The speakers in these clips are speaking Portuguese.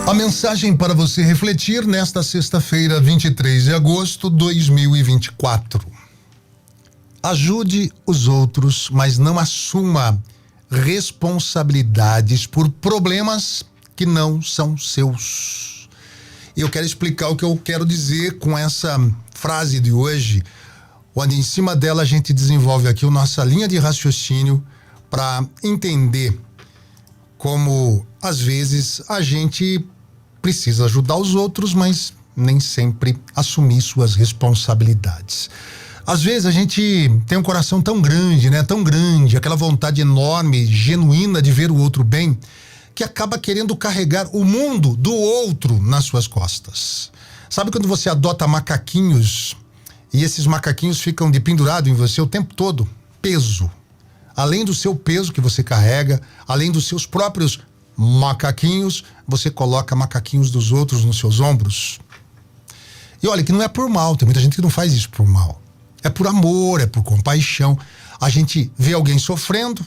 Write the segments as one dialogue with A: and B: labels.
A: A mensagem para você refletir nesta sexta-feira, 23 de agosto de 2024. Ajude os outros, mas não assuma responsabilidades por problemas que não são seus. E eu quero explicar o que eu quero dizer com essa frase de hoje, onde em cima dela a gente desenvolve aqui a nossa linha de raciocínio para entender como às vezes a gente precisa ajudar os outros, mas nem sempre assumir suas responsabilidades. Às vezes a gente tem um coração tão grande, né? Tão grande, aquela vontade enorme, genuína de ver o outro bem, que acaba querendo carregar o mundo do outro nas suas costas. Sabe quando você adota macaquinhos e esses macaquinhos ficam de pendurado em você o tempo todo? Peso. Além do seu peso que você carrega, além dos seus próprios macaquinhos, você coloca macaquinhos dos outros nos seus ombros. E olha que não é por mal, tem muita gente que não faz isso por mal. É por amor, é por compaixão. A gente vê alguém sofrendo,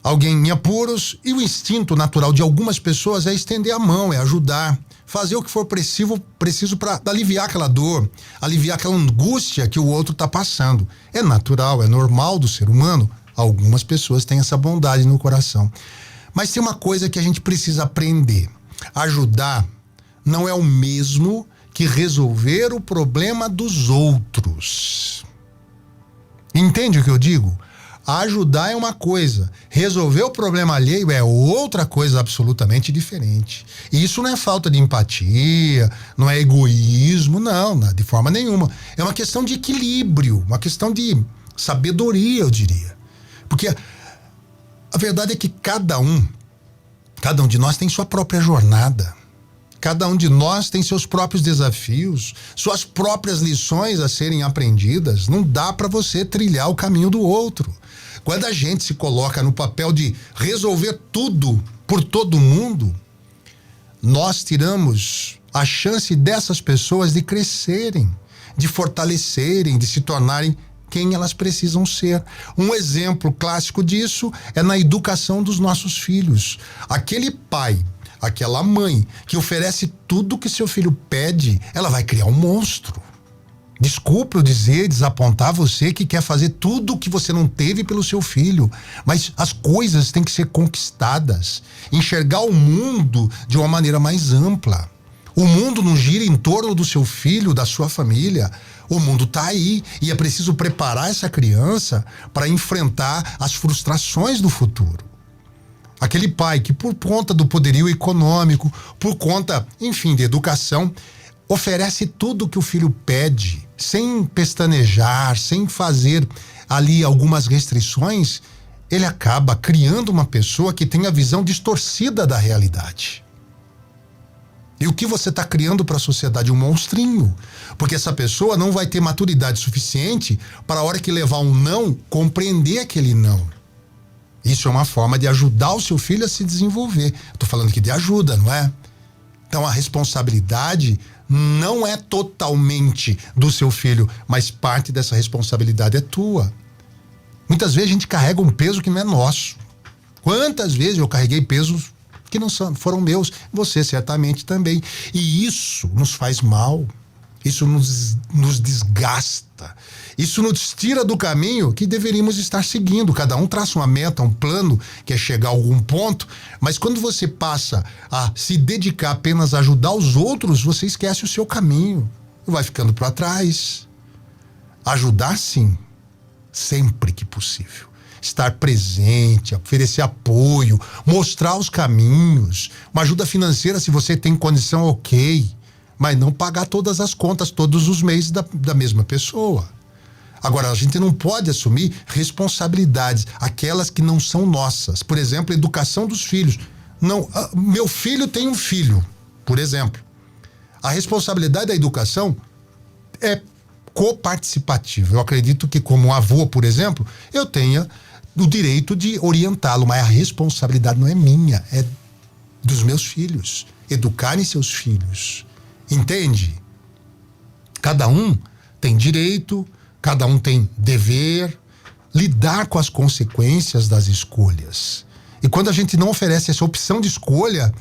A: alguém em apuros, e o instinto natural de algumas pessoas é estender a mão, é ajudar, fazer o que for preciso para aliviar aquela dor, aliviar aquela angústia que o outro está passando. É natural, é normal do ser humano. Algumas pessoas têm essa bondade no coração. Mas tem uma coisa que a gente precisa aprender. Ajudar não é o mesmo que resolver o problema dos outros. Entende o que eu digo? Ajudar é uma coisa, resolver o problema alheio é outra coisa absolutamente diferente. E isso não é falta de empatia, não é egoísmo, não, de forma nenhuma. É uma questão de equilíbrio, uma questão de sabedoria, eu diria. Porque a verdade é que cada um de nós tem sua própria jornada. Cada um de nós tem seus próprios desafios, suas próprias lições a serem aprendidas. Não dá para você trilhar o caminho do outro. Quando a gente se coloca no papel de resolver tudo por todo mundo, nós tiramos a chance dessas pessoas de crescerem, de fortalecerem, de se tornarem quem elas precisam ser. Um exemplo clássico disso é na educação dos nossos filhos. Aquele pai, aquela mãe que oferece tudo que seu filho pede, ela vai criar um monstro. Desculpe eu dizer, desapontar você que quer fazer tudo o que você não teve pelo seu filho, mas as coisas têm que ser conquistadas. Enxergar o mundo de uma maneira mais ampla. O mundo não gira em torno do seu filho, da sua família. O mundo está aí e é preciso preparar essa criança para enfrentar as frustrações do futuro. Aquele pai que, por conta do poderio econômico, por conta, enfim, de educação, oferece tudo que o filho pede, sem pestanejar, sem fazer ali algumas restrições, ele acaba criando uma pessoa que tem a visão distorcida da realidade. E o que você está criando para a sociedade? Um monstrinho. Porque essa pessoa não vai ter maturidade suficiente para a hora que levar um não, compreender aquele não. Isso é uma forma de ajudar o seu filho a se desenvolver. Estou falando aqui de ajuda, não é? Então a responsabilidade não é totalmente do seu filho, mas parte dessa responsabilidade é tua. Muitas vezes a gente carrega um peso que não é nosso. Quantas vezes eu carreguei pesos que não foram meus, você certamente também. E isso nos faz mal, isso nos desgasta, isso nos tira do caminho que deveríamos estar seguindo. Cada um traça uma meta, um plano, que é chegar a algum ponto, mas quando você passa a se dedicar apenas a ajudar os outros, você esquece o seu caminho, vai ficando para trás. Ajudar sim, sempre que possível. Estar presente, oferecer apoio, mostrar os caminhos, uma ajuda financeira se você tem condição, ok, mas não pagar todas as contas todos os meses da mesma pessoa. Agora, a gente não pode assumir responsabilidades, aquelas que não são nossas. Por exemplo, a educação dos filhos. Não, meu filho tem um filho, por exemplo. A responsabilidade da educação é coparticipativa. Eu acredito que, como avô, por exemplo, eu tenha o direito de orientá-lo, mas a responsabilidade não é minha, é dos meus filhos. Educarem seus filhos. Entende? Cada um tem direito, cada um tem dever, lidar com as consequências das escolhas. E quando a gente não oferece essa opção de escolha,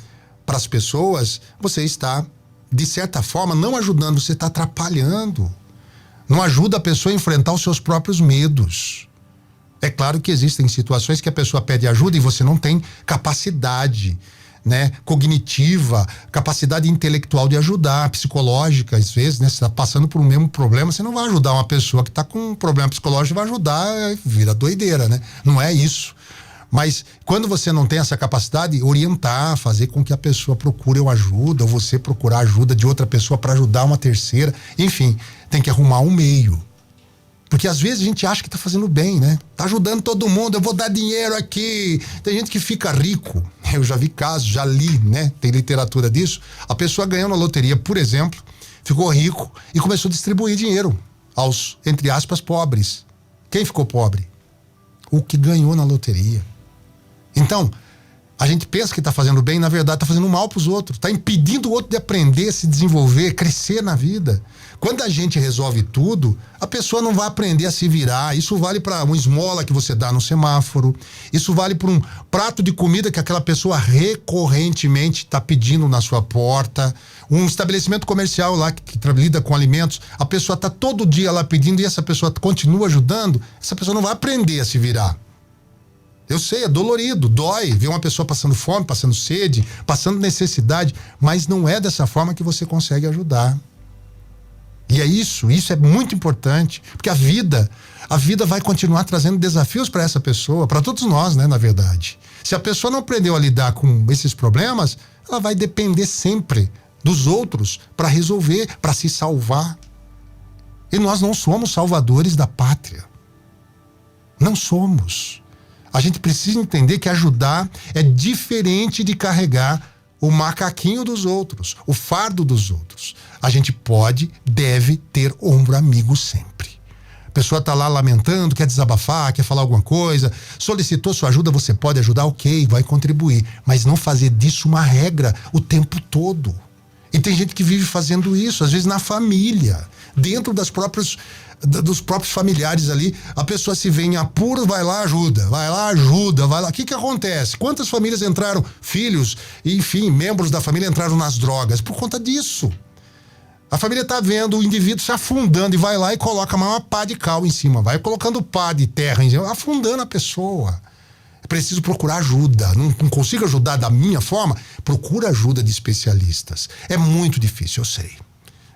A: para as pessoas, você está, de certa forma, não ajudando, você está atrapalhando. Não ajuda a pessoa a enfrentar os seus próprios medos. É claro que existem situações que a pessoa pede ajuda e você não tem capacidade, né, cognitiva, capacidade intelectual de ajudar, psicológica, às vezes, né, você está passando por um mesmo problema, você não vai ajudar uma pessoa que está com um problema psicológico, vai ajudar, vira doideira, né? Não é isso. Mas quando você não tem essa capacidade, orientar, fazer com que a pessoa procure uma ajuda, ou você procurar ajuda de outra pessoa para ajudar uma terceira, enfim, tem que arrumar um meio. Porque às vezes a gente acha que tá fazendo bem, né? Tá ajudando todo mundo, eu vou dar dinheiro aqui. Tem gente que fica rico. Eu já vi casos, já li, né? Tem literatura disso. A pessoa ganhou na loteria, por exemplo, ficou rico e começou a distribuir dinheiro aos, entre aspas, pobres. Quem ficou pobre? O que ganhou na loteria. Então, a gente pensa que tá fazendo bem, na verdade tá fazendo mal pros outros. Tá impedindo o outro de aprender, se desenvolver, crescer na vida. Quando a gente resolve tudo, a pessoa não vai aprender a se virar. Isso vale para uma esmola que você dá no semáforo. Isso vale para um prato de comida que aquela pessoa recorrentemente está pedindo na sua porta. Um estabelecimento comercial lá que lida com alimentos. A pessoa está todo dia lá pedindo e essa pessoa continua ajudando. Essa pessoa não vai aprender a se virar. Eu sei, é dolorido, dói ver uma pessoa passando fome, passando sede, passando necessidade, mas não é dessa forma que você consegue ajudar. E é isso é muito importante, porque a vida vai continuar trazendo desafios para essa pessoa, para todos nós, né, na verdade. Se a pessoa não aprendeu a lidar com esses problemas, ela vai depender sempre dos outros para resolver, para se salvar. E nós não somos salvadores da pátria. Não somos. A gente precisa entender que ajudar é diferente de carregar o macaquinho dos outros, o fardo dos outros. A gente deve ter ombro amigo sempre. A pessoa está lá lamentando, quer desabafar, quer falar alguma coisa, solicitou sua ajuda, você pode ajudar, ok, vai contribuir, mas não fazer disso uma regra o tempo todo. E tem gente que vive fazendo isso, às vezes na família, dentro dos próprios familiares ali, a pessoa se vê em apuro, vai lá, ajuda. O que acontece? Quantas famílias entraram, filhos, enfim, membros da família entraram nas drogas? Por conta disso. A família tá vendo o indivíduo se afundando e vai lá e coloca uma pá de cal em cima, vai colocando pá de terra em cima, afundando a pessoa. É preciso procurar ajuda. Não consigo ajudar da minha forma? Procura ajuda de especialistas. É muito difícil, eu sei.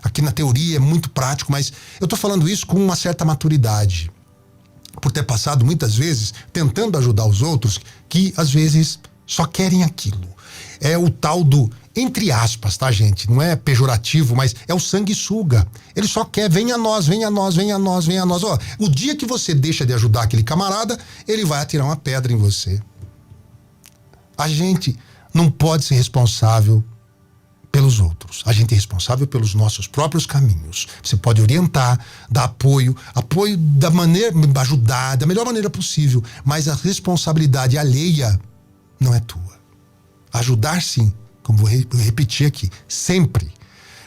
A: Aqui na teoria é muito prático, mas eu tô falando isso com uma certa maturidade. Por ter passado muitas vezes tentando ajudar os outros que às vezes só querem aquilo. É o tal do, entre aspas, tá, gente? Não é pejorativo, mas é o sanguessuga. Ele só quer, venha a nós. Ó, o dia que você deixa de ajudar aquele camarada, ele vai atirar uma pedra em você. A gente não pode ser responsável pelos outros. A gente é responsável pelos nossos próprios caminhos. Você pode orientar, dar apoio da maneira, ajudar da melhor maneira possível, mas a responsabilidade alheia não é tua. Ajudar sim, como vou repetir aqui, sempre.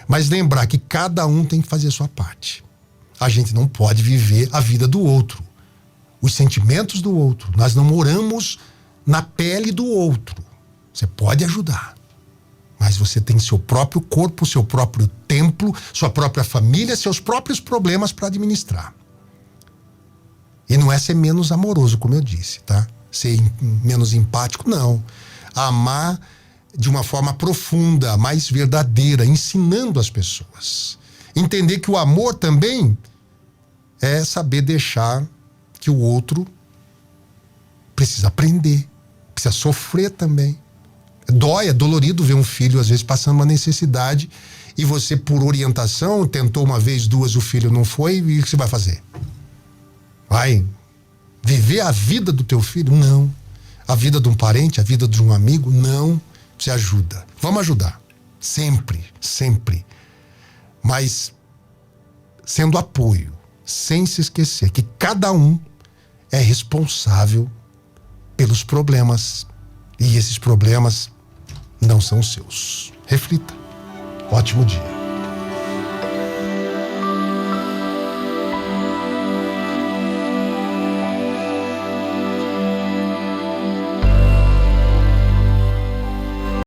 A: Mas lembrar que cada um tem que fazer a sua parte. A gente não pode viver a vida do outro, os sentimentos do outro. Nós não moramos na pele do outro. Você pode ajudar, mas você tem seu próprio corpo, seu próprio templo, sua própria família, seus próprios problemas para administrar. E não é ser menos amoroso, como eu disse, tá? Ser menos empático, não. Amar de uma forma profunda, mais verdadeira, ensinando as pessoas. Entender que o amor também é saber deixar que o outro precisa aprender, precisa sofrer também. Dói, é dolorido ver um filho às vezes passando uma necessidade e você, por orientação, tentou uma vez, duas, o filho não foi, e o que você vai fazer? Vai viver a vida do teu filho? Não. A vida de um parente, a vida de um amigo? Não. Você ajuda. Vamos ajudar. Sempre, sempre. Mas sendo apoio, sem se esquecer que cada um é responsável pelos problemas. E esses problemas não são seus. Reflita. Ótimo dia.